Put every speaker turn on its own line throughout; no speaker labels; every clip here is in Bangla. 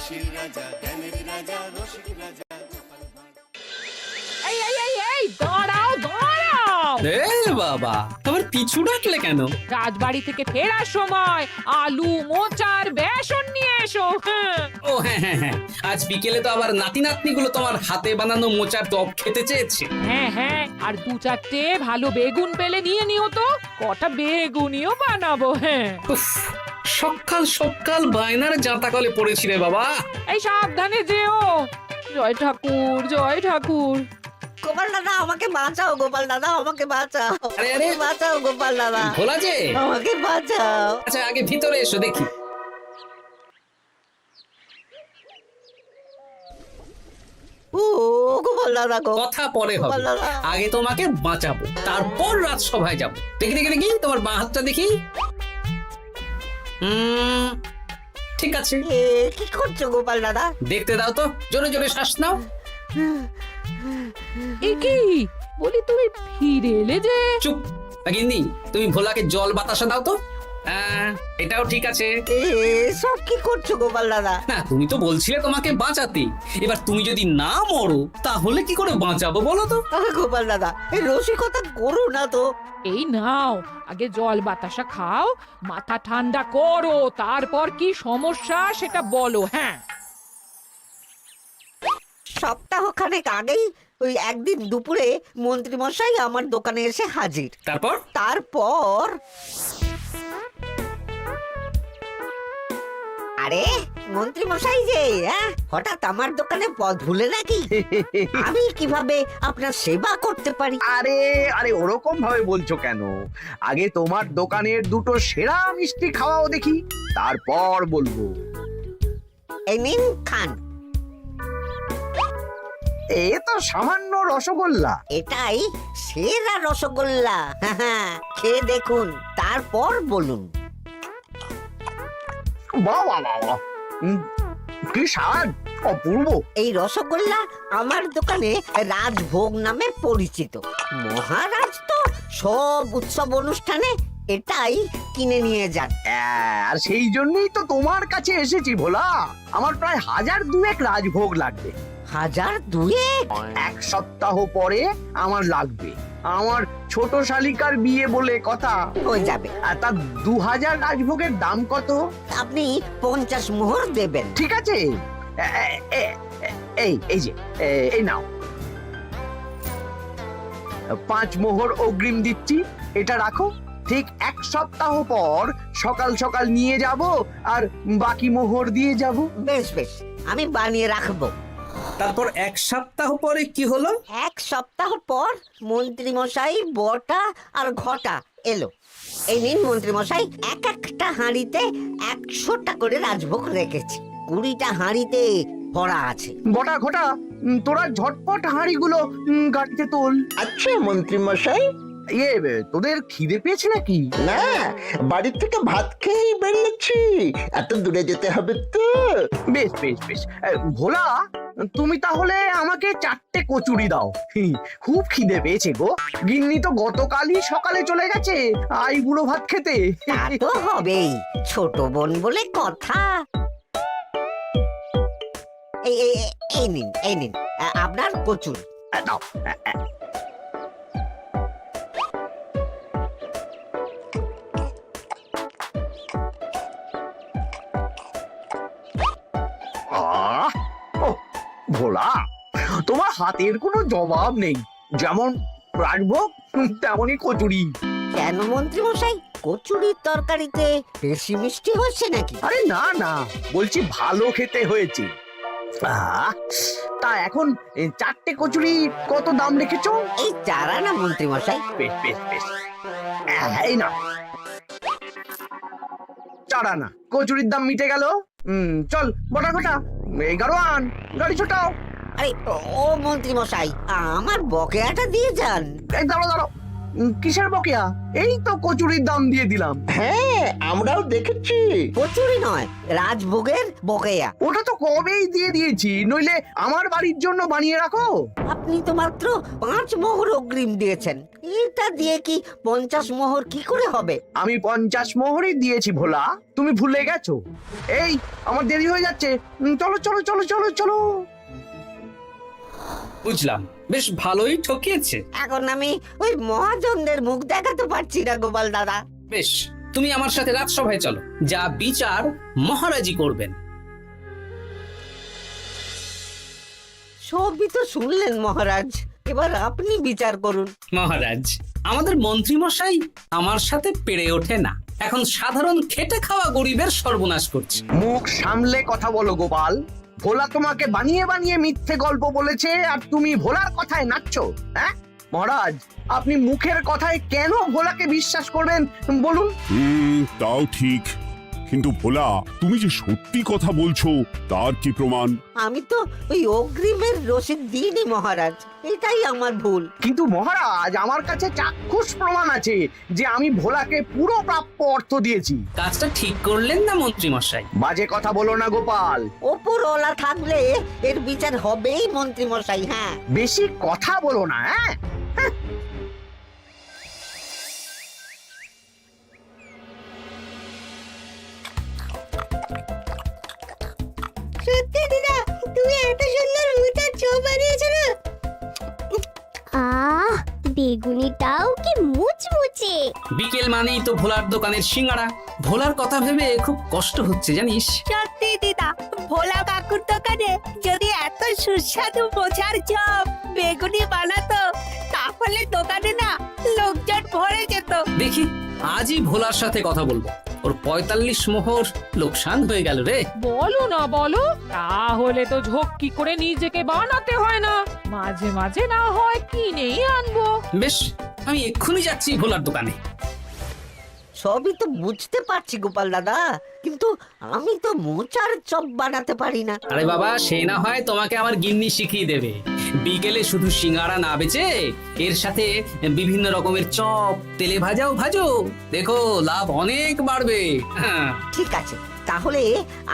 হাসির রাজা, জ্ঞানের রাজা, রসিক রাজা।
এই এই এই এই দাঁড়াও দাঁড়াও,
এ বাবা, আবার পিছু ডাকলে কেন?
রাজবাড়ি থেকে ফেরার সময় আলু মোচার বেসন নিয়ে এসো। হ্যাঁ।
ও হ্যাঁ হ্যাঁ হ্যাঁ, আজ বিকেলে তো আবার নাতি নাতনিগুলো তোমার হাতে বানানো মোচার টক খেতে চেয়েছে।
হ্যাঁ হ্যাঁ, আর দু চারটে ভালো বেগুন পেলে নিয়ে নিও তো, কটা বেগুনিও বানাবো। হ্যাঁ,
উফ, সকাল সকাল বায়নার জাঁতাকলে পড়েছি রে বাবা।
এই সাবধানে যেও। জয় ঠাকুর, জয় ঠাকুর।
গোপাল দাদা আমাকে বাঁচাও, গোপাল দাদা আমাকে বাঁচাও,
আরে, আরে।
বাঁচাও গোপাল দাদা,
ভোলা যে,
আমাকে বাঁচাও।
আচ্ছা আগে ভিতরে এসো দেখি।
ও গোপাল দাদা গো,
কথা পরে হবে,
গোপাল দাদা।
আগে তোমাকে বাঁচাবো, তারপর রাজসভায় যাবো। দেখি দেখি দেখি তোমার বাঁ হাতটা দেখি। ঠিক আছে,
এ কি করছো গোপাল দাদা?
দেখতে দাও তো, জোরে জোরে শ্বাস নাও।
এ কি বলি, তুমি ফিরে এলে যে?
চুপ গিন্নি, তুমি ভোলাকে জল বাতাসা দাও তো। এটাও ঠিক আছে।
এ সব কি করছো গোপাল দাদা?
না, তুমি তো বলছিলে তোমাকে বাঁচাতে, এবার তুমি যদি না মরো তাহলে কি করে বাঁচাবো বলো তো?
গোপাল দাদা এই রসিকতা করো না তো।
এই নাও, আগে জল বাতাসা খাও, মাথা ঠান্ডা করো, তারপর কি সমস্যা সেটা বলো। হ্যাঁ,
সপ্তাহখানেক আগেই ওই একদিন দুপুরে মন্ত্রী মশাই আমার দোকানে এসে হাজির।
তারপর
তারপর আরে মন্ত্রী মশাই যে হঠাৎ আমার দোকানে পদ ভুলে নাকি? আমি কিভাবে আপনার সেবা করতে পারি?
আরে আরে ওরকম ভাবে বলছো কেন? আগে তোমার দোকানের দুটো সেরা মিষ্টি খাওয়াও দেখি, তারপর বলবো।
এই নিন খান।
এ তো সামান্য রসগোল্লা।
এটাই সেরা রসগোল্লা। খেয়ে দেখুন, তারপর বলুন।
বাহ বাহ বাহ বাহ। কি স্বাদ, অপূর্ব।
এই রসগোল্লা আমার দোকানে রাজভোগ নামে পরিচিত। মহারাজ তো সব উৎসব অনুষ্ঠানে এটাই কিনে নিয়ে যান।
আর সেই জন্যই তো তোমার কাছে এসেছি ভোলা। আমার প্রায় 1002 রাজভোগ লাগবে।
1002?
এক সপ্তাহ পরে আমার লাগবে। আমার ছোট শালিকার বিয়ে বলে কথা।
হয়ে যাবে।
আর তার 2000 রাজভোগের দাম কত?
আপনি 50 মোহর দেবেন।
ঠিক আছে, এই যে এই নাও, 5 মোহর অগ্রিম দিচ্ছি। এটা রাখো, ঠিক এক সপ্তাহ পর সকাল সকাল নিয়ে যাব আর বাকি মোহর দিয়ে যাব।
বেশ বেশ, আমি বানিয়ে রাখবো।
তারপর এক সপ্তাহ পরে কি হলো?
এক সপ্তাহ পর মন্ত্রী মশাই বটা আর ঘটা এলো। এই নিন মন্ত্রী মশাই, এক একটা হাঁড়িতে 100টা করে রাজভোগ রেখেছি। 20টা হাঁড়িতে ভরা আছে।
বটা ঘটা, তোরা ঝটপট হাঁড়িগুলো গাড়িতে তোল।
আচ্ছা মন্ত্রী মশাই।
তোদের খিদে পেয়েছে নাকি?
না, বাড়ি থেকে ভাত খেয়েই বেরিয়েছি, এত দূরে যেতে হবে তো।
বেশ বেশ বেশ। ভোলা, তুমি তাহলে আমাকে 4টে কচুরি দাও। খুব খিদে পেয়েছে গো। গিন্নি তো গতকালই সকালে চলে গেছে আই বুড়ো ভাত খেতে।
তা তো হবেই, ছোট বোন বলে কথা। এই নিন এই নিন আপনার কচুরি।
দাও। ভোলা, তোমার হাতের কোনো জবাব নেই। যেমন রাজভোগ তেমনই কচুরি।
কেন মন্ত্রী মশাই, কচুরির তরকারিতে বেশি মিষ্টি হচ্ছে নাকি?
আরে না না, বলছি ভালো খেতে হয়েছে। তা এখন 4টে কচুরি কত দাম রেখেছো?
এই 4 আনা মন্ত্রী মশাই।
বেশ বেশ বেশ, এই না 4 আনা। কচুরির দাম মিটে গেল। চল বটা ঘটা, 11 আন, গাড়ি ছোটাও।
আরে ও মন্ত্রী মশাই, আমার বকেয়াটা দিয়ে যান।
এই দাঁড়াও দাঁড়াও, কিসের বকেয়া? এই তো কচুরির দাম দিয়ে দিলাম।
হ্যাঁ, আমরাও দেখেছি।
কচুরি নয়, রাজভোগের বকেয়া।
ওটা তো কবেই দিয়ে দিয়েছি, নইলে আমার বাড়ির জন্য বানিয়ে রাখো।
আপনি তো মাত্র 5 মোহর অগ্রিম দিয়েছেন, এটা দিয়ে কি 50 মোহর কি করে হবে?
আমি 50 মোহরই দিয়েছি ভোলা, তুমি ভুলে গেছো। এই আমার দেরি হয়ে যাচ্ছে, চলো চলো চলো চলো চলো।
বুঝলাম, বেশ ভালোই ঠকিয়েছে।
এখন আমি ওই মহাজনদের মুখ দেখাতে পারছি না গোপাল দাদা।
বেশ, তুমি আমার সাথে রাজসভায় চলো, যা বিচার মহারাজই করবেন।
সবই তো শুনলেন মহারাজ, এবার আপনি বিচার করুন।
মহারাজ, আমাদের মন্ত্রী মশাই আমার সাথে পেরে ওঠে না, এখন সাধারণ খেটে খাওয়া গরিবের সর্বনাশ করছে।
মুখ সামলে কথা বলো গোপাল। ভোলা তোমাকে বানিয়ে বানিয়ে মিথ্যে গল্প বলেছে, আর তুমি ভোলার কথায় নাচছো। হ্যাঁ মহারাজ, আপনি মুখের কথায় কেন ভোলাকে বিশ্বাস করবেন বলুন?
তাও ঠিক, কিন্তু ভোলা, তুমি যে সত্যি কথা বলছো তার কি প্রমাণ?
আমি তো ওই অগ্রিমের রসিদ দিইনি মহারাজ, এটাই আমার ভুল।
কিন্তু মহারাজ, আমার কাছে চাক্ষুষ প্রমাণ আছে যে আমি ভোলাকে পুরো প্রাপ্য অর্থ দিয়েছি।
কাজটা ঠিক করলেন না মন্ত্রী মশাই?
বাজে কথা বলো না গোপাল।
ওপরওয়ালা থাকলে এর বিচার হবেই মন্ত্রী মশাই। হ্যাঁ,
বেশি কথা বলো না। হ্যাঁ
সত্যি দিদা, তুমি এত সুন্দর মোচার চপ বানিয়েছো না?
আহ, বেগুনিটাও কি মুচমুচে।
বিকেল মানেই তো ভোলার দোকানের সিঙ্গাড়া। ভোলার কথা ভেবে খুব কষ্ট হচ্ছে জানিস।
সত্যি দিদা, ভোলা কাকুর দোকানে যদি এত সুস্বাদু মোচার চপ বেগুনি বানাতো, তাহলে দোকানে না লোকজন ভরে যেত।
দেখি আজই ভোলার সাথে কথা বলবো। ওর 45 মোহর লোকসান হয়ে গেল রে।
বলো না বলো, তাহলে তো ঝক্কি করে নিজেকে বানাতে হয় না, মাঝে মাঝে না হয় কিনেই আনবো।
বেশ, আমি এক্ষুনি যাচ্ছি ভোলার দোকানে।
সবই তো বুঝতে পারছি গোপাল দাদা, কিন্তু আমি তো মোচার চপ বানাতে পারি না।
আরে বাবা, সে না হয় তোমাকে আমার গিন্নি শিখিয়ে দেবে। বিকেলে শুধু সিঙ্গাড়া না বেচে এর সাথে বিভিন্ন রকমের চপ, তেলে ভাজাও ভাজো, দেখো লাভ অনেক বাড়বে। হ্যাঁ,
ঠিক আছে, তাহলে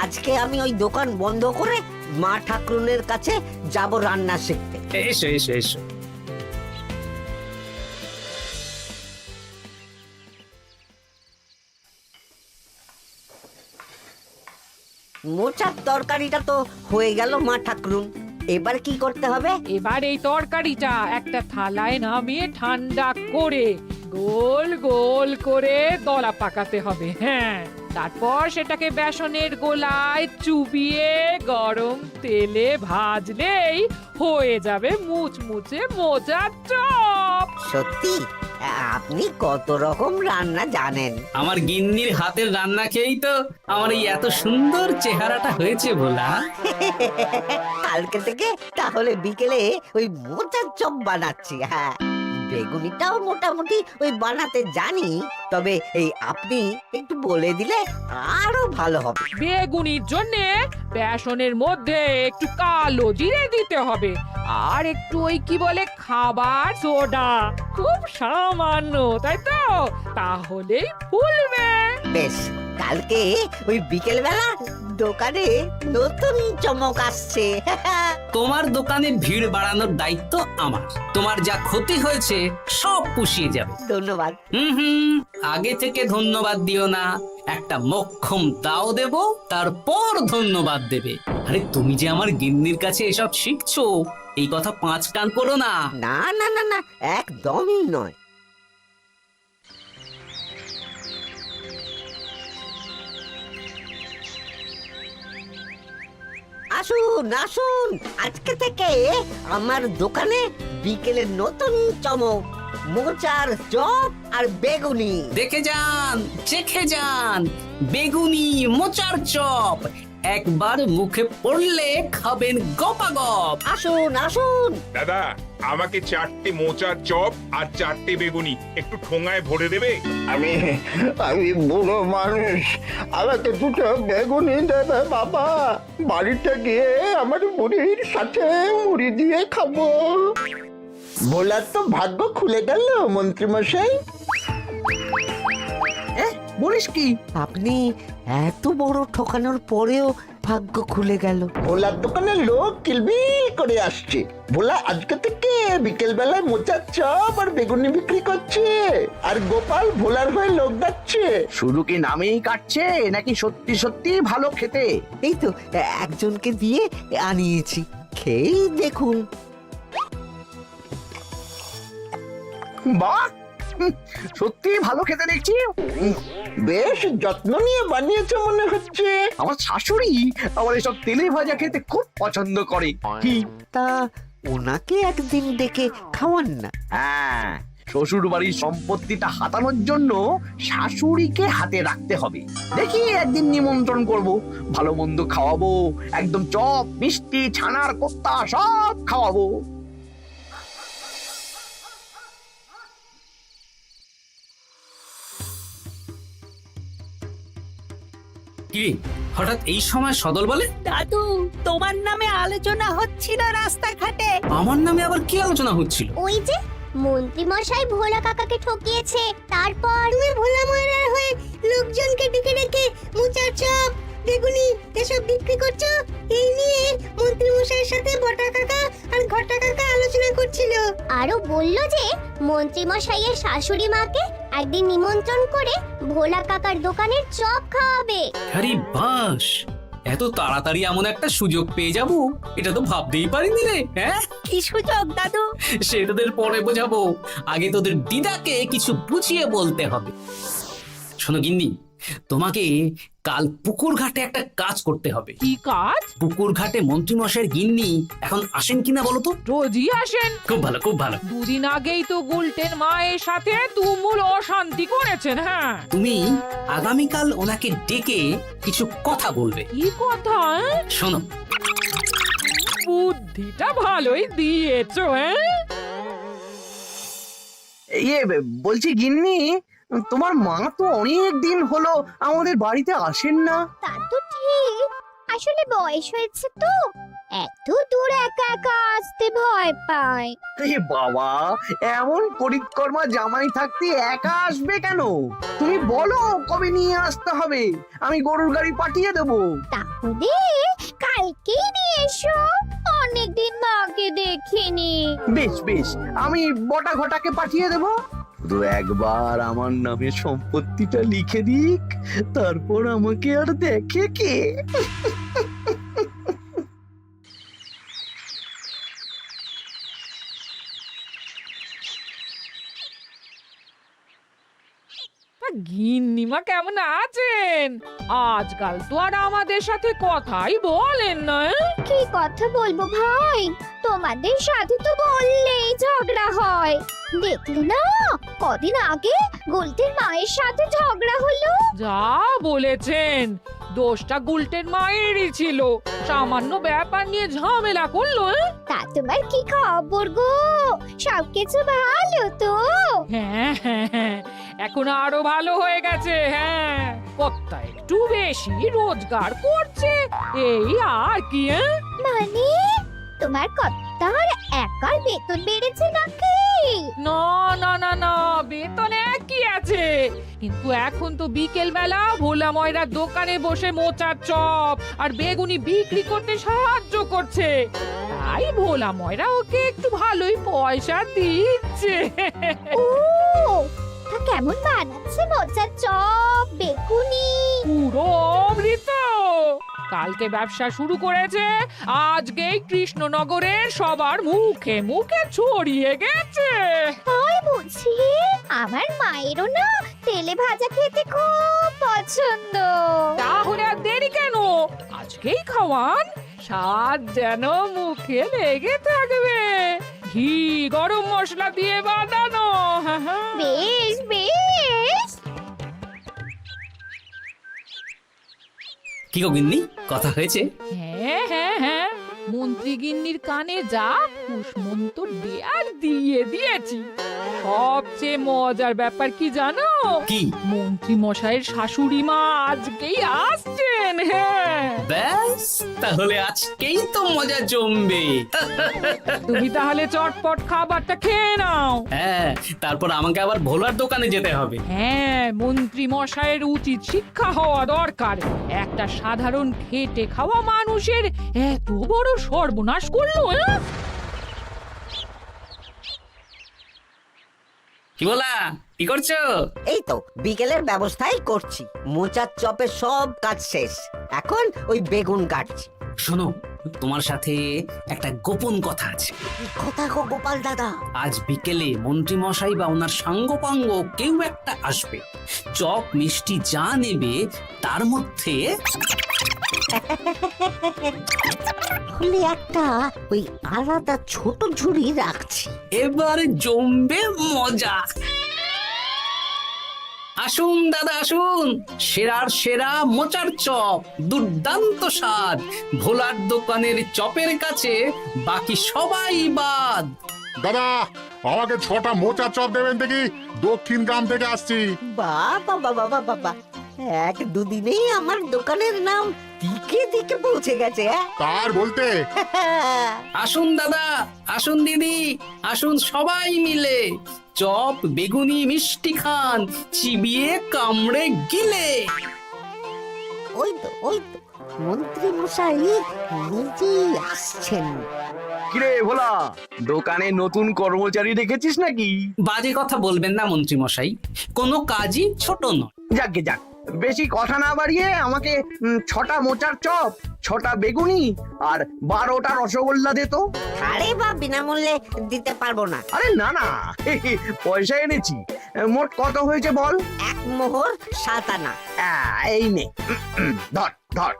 আজকে আমি ওই দোকান বন্ধ করে মা ঠাকুরনের কাছে যাব রান্না শিখতে।
এসো এসো এসো।
মোচার তরকারিটা তো হয়ে গেল মা ঠাকুরুন, এবার কি করতে হবে?
এবার এই তরকারিটা একটা থালায় নামিয়ে ঠান্ডা করে গোল গোল করে দলা পাকাতে হবে। হ্যাঁ, তারপর সেটাকে বেসনের গোলায় চুবিয়ে গরম তেলে ভাজলেই হয়ে যাবে মুচমুচে মোচার চপ।
সত্যি আপনি কত রকম রান্না জানেন।
আমার গিন্নির হাতের রান্না খেয়েই তো আমার এই এত সুন্দর চেহারাটা হয়েছে ভোলা।
কালকে থেকে তাহলে বিকেলে ওই মোচার চপ বানাচ্ছি। হ্যাঁ, বেগুনিটাও মোটামুটি ওই বানাতে জানি, তবে এই আপনি একটু বলে দিলে আরো ভালো হবে।
বেগুনির জন্য বেসনের মধ্যে একটু কালো জিরে দিতে হবে, আর একটু ওই কি বলে খাবার সোডা, খুব সামান্য, তাই তো? তাহলেই ফুলবে।
বেশ, কালকে ওই বিকেল বেলা দোকানে নতুন চমক আসছে।
তোমার দোকানে ভিড় বাড়ানোর দায়িত্ব আমার। তোমার যা ক্ষতি হয়েছে সব পুষিয়ে যাবে।
ধন্যবাদ।
হুম, আগে থেকে ধন্যবাদ দিও না, একটা মোক্ষম দাও দেব, তারপর ধন্যবাদ দেবে। আরে তুমি যে আমার গিন্নির কাছে এসব শিখছো, এই কথা 5 কান করো না।
না না না না, একদমই নয়। আসুন আসুন, আজকে থেকে আমার দোকানে বিকেলের নতুন চমক, মোচার চপ আর বেগুনি।
দেখে যান, চেখে যান, বেগুনি মোচার চপ একবার মুখে পড়লে খাবেন গপাগপ।
আসুন আসুন।
দাদা, আমাকে 4টে মোচার চপ আর 4টে বেগুনি একটু ঠোঙায় ভরে দেবে?
আমি আমি বুড়ো মানুষ, আমাকে 2টো বেগুনি দেবে বাবা। বাড়িতে গিয়ে আমার মুড়ির সাথে মুড়ি দিয়ে খাবো। ভোলার তো ভাগ্য খুলে গেল মন্ত্রী মশাই।
বলিস কি?
আপনি এত বড় ঠকানোর পরেও ভাগ্য খুলে গেল।
ভোলার দোকানে লোক কিলবিল করে আসছে। ভোলা আজকে থেকে বিকেল বেলায় মোচার চপ আর বেগুনি বিক্রি করছে, আর গোপাল ভোলার হয়ে লোক ডাকছে।
শুধু কি নামেই কাটছে নাকি সত্যি সত্যি ভালো খেতে?
এই তো একজনকে দিয়ে আনিয়েছি, খেয়েই দেখুন।
বাহ, সত্যি ভালো খেতে দেখছি।
বেশ যত্ন নিয়ে বানিয়েছে মনে হচ্ছে।
আমার শাশুড়ি আমার এসব তেলে ভাজা খেতে খুব পছন্দ করে। কি?
তা ওনাকে একদিন ডেকে খাওয়ান না।
হ্যাঁ, শ্বশুর বাড়ির সম্পত্তিটা হাতানোর জন্য শাশুড়িকে হাতে রাখতে হবে। দেখি একদিন নিমন্ত্রণ করব, ভালো মন্দ খাওয়াবো, একদম চপ মিষ্টি ছানার কোপ্তা সব খাওয়াবো।
কি হঠাৎ এই সময় সদল বলে?
দাদু, তোমার নামে আলোচনা হচ্ছিল রাস্তাঘাটে।
আমার নামে আবার কি আলোচনা হচ্ছিল?
ওই যে মন্ত্রী মশাই ভোলা কাকাকে ঠকিয়েছে, তারপর তুমি ভোলা ময়রার হয়ে লোকজনকে ডেকে ডেকে মোচার চপ বেগুনি এসব বিক্রি করছো, এই নিয়ে মন্ত্রী মশাইয়ের সাথে বটা কাকা আর ঘটা কাকা আলোচনা করছিল। আরো বলল যে মন্ত্রী মশাইয়ের শাশুড়ি মাকে একদিন নিমন্ত্রণ করে ভোলা কাকার দোকানের চপ খাওয়াবে।
আরে বাস, এত তাড়াতাড়ি এমন একটা সুযোগ পেয়ে যাব এটা তো ভাবতেই পারিনি রে। হ্যাঁ,
কি সুযোগ দাদু?
সে তোদের পরে বোঝাবো, আগে তোদের দিদাকে কিছু বুঝিয়ে বলতে হবে। শোনো গিন্নি, তোমাকে কাল পুকুর ঘাটে একটা কাজ করতে হবে।
কি কাজ?
পুকুর ঘাটে মন্ত্রী মশাইয়ের গিন্নি এখন আসেন কিনা বলো তো?
রোজই আসেন।
খুব ভালো, খুব ভালো।
দুদিন আগেই তো গুলটেন মায়ের সাথে তুমুল অশান্তি করেছেন। হ্যাঁ,
তুমি আগামীকাল ওনাকে ডেকে কিছু কথা বলবে।
কি কথা?
শোনো,
বুদ্ধিটা ভালোই দিয়েছো। হ্যাঁ,
ইয়ে বলছি গিন্নি, তোমার মা তো অনেক দিন হলো আমাদের বাড়িতে আসেন না।
তা তো ঠিক, আসলে বয়স হয়েছে তো, এত দূর একা একা আসতে ভয় পায়।
এ বাবা, এমন করিতকর্মা জামাই থাকতে একা আসবে কেন? তুমি বলো কবে নিয়ে আসতে হবে, আমি গরুর গাড়ি পাঠিয়ে দেবো।
তাহলে কালকেই নিয়ে এসো, অনেকদিন মাকে দেখিনি।
বেশ বেশ, আমি বটা ঘটাকে পাঠিয়ে দেবো। শুধু একবার আমার নামে সম্পত্তিটা লিখে দিক, তারপর আমাকে আর দেখে কে।
গিন্নিমা কেমন আছেন? আজকাল তো আর আমাদের সাথে কথাই বলেন না।
কি কথা বলবো ভাই, তোমাদের সাথে তো বললেই ঝগড়া হয়। দেখলে না, কদিন আগে গুলটের মায়ের সাথে ঝগড়া হলো।
যা বলেছেন, দোষটা গুলটেন মায়েরই ছিল, সামান্য ব্যাপার নিয়ে ঝামেলা করলো।
তা তোমার কি খবর গো, সবকিছু ভালো তো?
হ্যাঁ হ্যাঁ হ্যাঁ, এখন আরো ভালো হয়ে গেছে। হ্যাঁ, কর্তা একটু বেশি রোজগার করছে, এই আর কি।
মানে তোমার কর্তার একার বেতন বেড়েছে নাকি?
না না না না, বেতন একই আছে, কিন্তু এখন তো বিকেল বেলা ভোলা ময়রার দোকানে বসে মোচার চপ আর বেগুনি বিক্রি করতে সাহায্য করছে, তাই ভোলা ময়রা ওকে একটু ভালোই পয়সা দিচ্ছে।
ও, তা কেমন বানাচ্ছে মোচার চপ বেগুনি?
পুরো অমৃত। কালকে ব্যবসা শুরু করেছে, আজকেই কৃষ্ণনগরের সবার মুখে মুখে ছড়িয়ে গেছে।
তাই বুঝি? আমার মায়েরও না তেলে ভাজা খেতে খুব পছন্দ।
তাহলে আর দেরি কেন, আজকেই খাওয়ান, স্বাদ যেন মুখে লেগে থাকবে। ঘি গরম মশলা দিয়ে বানানো।
বেশ বেশ।
কি গো গিন্নি, কথা হয়েছে?
হ্যাঁ হ্যাঁ হ্যাঁ, মন্ত্রী গিন্নির কানে যা কুসমন্ত দেয়ার দিয়ে দিয়েছি, সবচেয়ে মজার ব্যাপার কি জানো?
কি?
মন্ত্রী মশাইয়ের শাশুড়ি মা আজকেই আসছেন। হ্যাঁ,
ব্যাস, তাহলে আজকেই তো মজা জমবে।
তুমি তাহলে চটপট খাবারটা খেয়ে নাও।
হ্যাঁ, তারপর আমাকে আবার ভোলার দোকানে যেতে হবে।
হ্যাঁ, মন্ত্রী মশাইয়ের উচিত শিক্ষা হওয়া দরকার। একটা সাধারণ খেটে খাওয়া মানুষের এত বড় সর্বনাশ করলো।
কি বলা, কি করছো?
এই তো বিকেলের ব্যবস্থাই করছি। মোচার চপের সব কাজ শেষ, এখন ওই বেগুন কাটছি।
শোনো, তোমার সাথে একটা গোপন কথা আছে।
কি কথা গো গোপাল দাদা?
আজ বিকেলে মন্ত্রী মশাই বা ওনার সাঙ্গপাঙ্গ কেউ একটা আসবে। চপ মিষ্টি যা নেবে তার মধ্যে
তাহলে একটা ওই আলাদা ছোট ঝুড়ি রাখছি।
এবারে জমবে মজা। আসুন দাদা আসুন, সেরার সেরা মোচার চপ, দুর্দান্ত স্বাদ। ভোলার দোকানের চপের কাছে বাকি সবাই বাদ।
দাদা, আমাকে 6টা মোচা চপ দেবেন দেখি, দক্ষিণ গ্রাম থেকে আসছি।
বাবা বাবা বাবা বাবা, এক দুদিনেই আমার দোকানের নাম দিকে দিকে পৌঁছে গেছে।
তার বলতে
আসুন দাদা, আসুন দিদি, আসুন সবাই মিলে চপ বেগুনি মিষ্টি খান, চিবিয়ে কামড়ে গিলে।
ওই তো মন্ত্রী মশাই নিজেই আসছেন।
কিরে ভোলা, দোকানে নতুন কর্মচারী রেখেছিস নাকি?
বাজে কথা বলবেন না মন্ত্রী মশাই, কোনো কাজই ছোট নয়।
যাকে যাক, বেশি কথা না বাড়িয়ে আমাকে 6টা মোচার চপ, 6টা বেগুনি আর 12টা রসগোল্লা দে তো।
আরে বা বিনামূল্যে দিতে পারবো না।
আরে না না, পয়সা এনেছি। মোট কত হয়েছে বল?
1 মোহর 7 আনা।
এই নে, ধর ধর।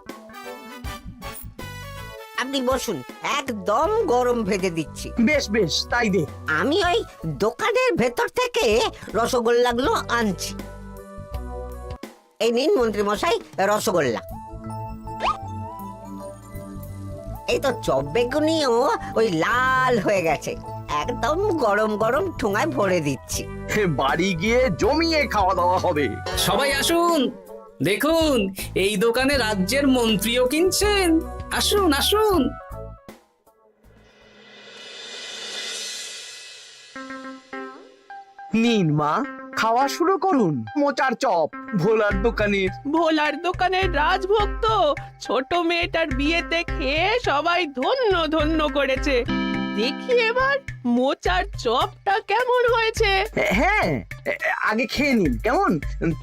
আপনি বসুন, একদম গরম ভেজে দিচ্ছি।
বেশ বেশ, তাই দে।
আমি ওই দোকানের ভেতর থেকে রসগোল্লাগুলো আনছি। এই নিন মন্ত্রী মশাই রসগোল্লা। এই তো চপ বেগুনিও ওই লাল হয়ে গেছে, একদম গরম গরম ঠোঙায় ভরে দিচ্ছি।
বাড়ি গিয়ে জমিয়ে খাওয়া দাওয়া হবে।
সবাই আসুন, দেখুন এই দোকানে রাজ্যের মন্ত্রীও কিনছেন। আসুন আসুন।
নিন মা, খাওয়া শুরু করুন। মোচার চপ ভোলার দোকানের।
ভোলার দোকানের রাজভক্ত ছোট মেয়েটার বিয়েতে খেয়ে সবাই ধন্য ধন্য করেছে। দেখি এবার মোচার চপটা কেমন হয়েছে।
হ্যাঁ, আগে খেয়ে নিন কেমন,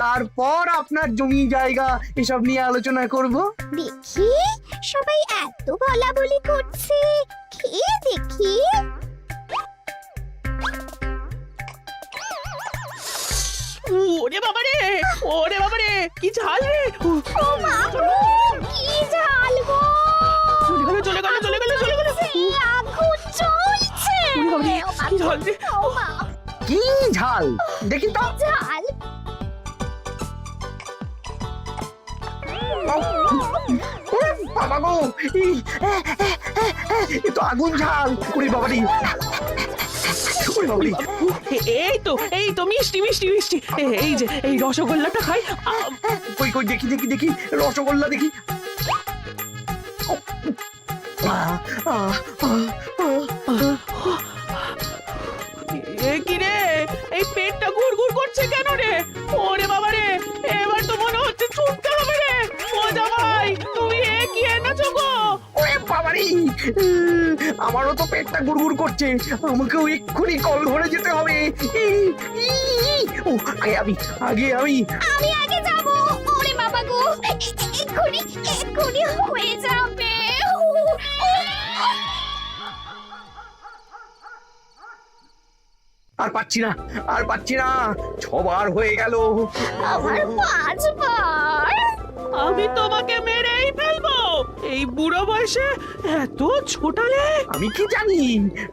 তারপর আপনার জমি জায়গা এসব নিয়ে আলোচনা করব।
দেখি সবাই এত বলা বলি করছে, খেয়ে দেখি।
ওরে বাবারে, ওরে বাবারে, কি ঝাল রে!
ও মা গো, কি ঝাল গো!
চলে গেল চলে গেল চলে গেল চলে গেল!
আগুন জ্বলছে!
ওরে বাবারে, কি ঝাল রে!
ও মা,
কি ঝাল দেখি তো।
ঝাল!
ওরে বাবা গো, এ তো আগুন ঝাল। ওরে বাবারি, ওরে বাবারি।
এই তো মিষ্টি মিষ্টি মিষ্টি। এই যে এই রসগোল্লাটা খাই।
কই কই দেখি দেখি দেখি, রসগোল্লা দেখি।
কি রে, এই পেটটা গুড়গুড় করছে কেন রে? ওরে বাবা রে, এবার তো মনে হচ্ছে ছুটতে হবে রে। ও জামাই, তুমি এ কি এনেছো গো?
ওরে বাবারি, আমারও তো পেটটা গুড়গুড় করছে। আমাকেও এক্ষুনি কল ধরে যেতে হবে। ও, আগে আমি
আমি আগে যাব। ওরে বাবা গো, এক্ষুনি হয়ে যাবে।
আর পাচ্ছি না, আর পাচ্ছি না। 6 বার হয়ে গেল।
আমার 5 বার।
আমি তোমাকে মেরেই ফেলবো। এই বুড়ো বয়সে এত ছোটালে।
আমি কি জানি,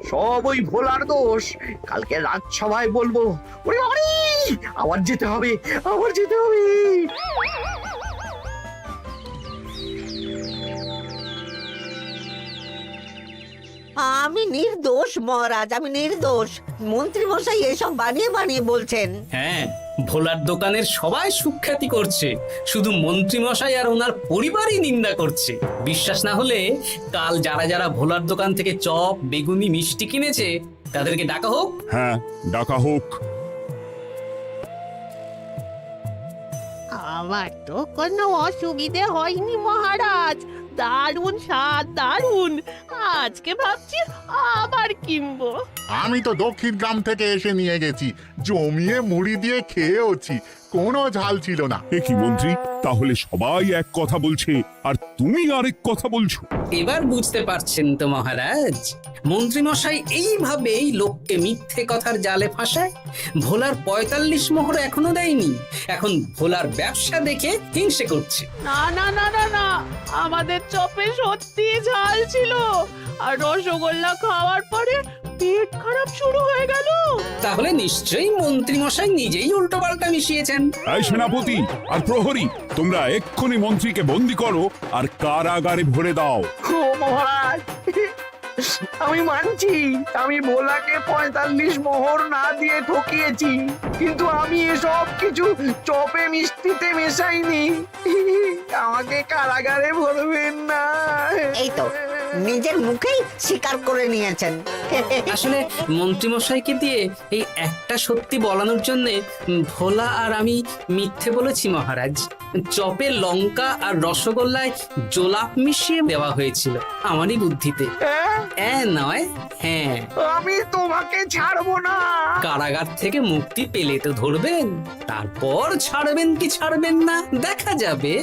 সব ওই ভোলার দোষ। কালকে রাজসভায় বলবো। ওরে বাবারি, আবার যেতে হবে, আবার যেতে হবে।
আমি নির্দোষ মহারাজ, আমি নির্দোষ। মন্ত্রী মশাই এসব বানিয়ে বানিয়ে বলছেন।
হ্যাঁ, ভোলার দোকানের সবাই সুখ্যাতি করছে, শুধু মন্ত্রী মশাই আর ওনার পরিবারই নিন্দা করছে। বিশ্বাস না হলে কাল যারা যারা ভোলার দোকান থেকে চপ, বেগুনি, মিষ্টি কিনেছে তাদেরকে ডাকা হোক।
হ্যাঁ, ডাকা হোক।
আমার তো কোনো অসুবিধে হয়নি মহারাজ, দারুণ স্বাদ, দারুণ। আজকে ভাবছি আবার কিনবো।
আমি তো দক্ষিণ গ্রাম থেকে এসে নিয়ে গেছি, জমিয়ে মুড়ি দিয়ে খেয়েওছি, কোনো ঝাল ছিল না।
এ কি মন্ত্রী, তাহলে সবাই এক কথা বলছে আর তুমি আরেক কথা বলছো?
এবার বুঝতে পারছেন তো মহারাজ, মন্ত্রী মশাই এইভাবেই লোককে মিথ্যে কথার জালে ফাঁসায়। ভোলার ৪৫ মোহর এখনো দেয়নি, এখন ভোলার ব্যবসা দেখে হিংসে করছে।
না না না না না, আমাদের চপে সত্যি ঝাল ছিল, আর রসগোল্লা খাওয়ার পরে পেট খারাপ শুরু হয়ে গেল।
তাহলে নিশ্চয়ই মন্ত্রী মশাই নিজেই উল্টোপাল্টা মিশিয়েছেন।
এই সেনাপতি আর প্রহরী, তোমরা এক্ষুনি মন্ত্রীকে বন্দি করো আর কারাগারে ভরে দাও।
ও মহারাজ, আমি মানছি আমি ভোলাকে ৪৫ মোহর না দিয়ে ঠকিয়েছি, কিন্তু আমি এসব কিছু চপে মিষ্টিতে মেশাইনি। আমাকে কারাগারে ভরবেন না।
এই তো নিজের মুখেই স্বীকার করে নিয়েছেন।
আসলে মন্ত্রী মশাইকে দিয়ে এই একটা সত্যি বলানোর জন্য ভোলা আর আমি মিথ্যে বলেছি মহারাজ। চপে লঙ্কা আর রসগোল্লায় জোলাপ মিশিয়ে দেওয়া হয়েছিল আমারই বুদ্ধিতে। নয়, হ্যাঁ।
আমি তোমাকে ছাড়বো না।
কারাগার থেকে মুক্তি পেলে তো ধরবেন, তারপর ছাড়বেন কি ছাড়বেন না দেখা যাবে।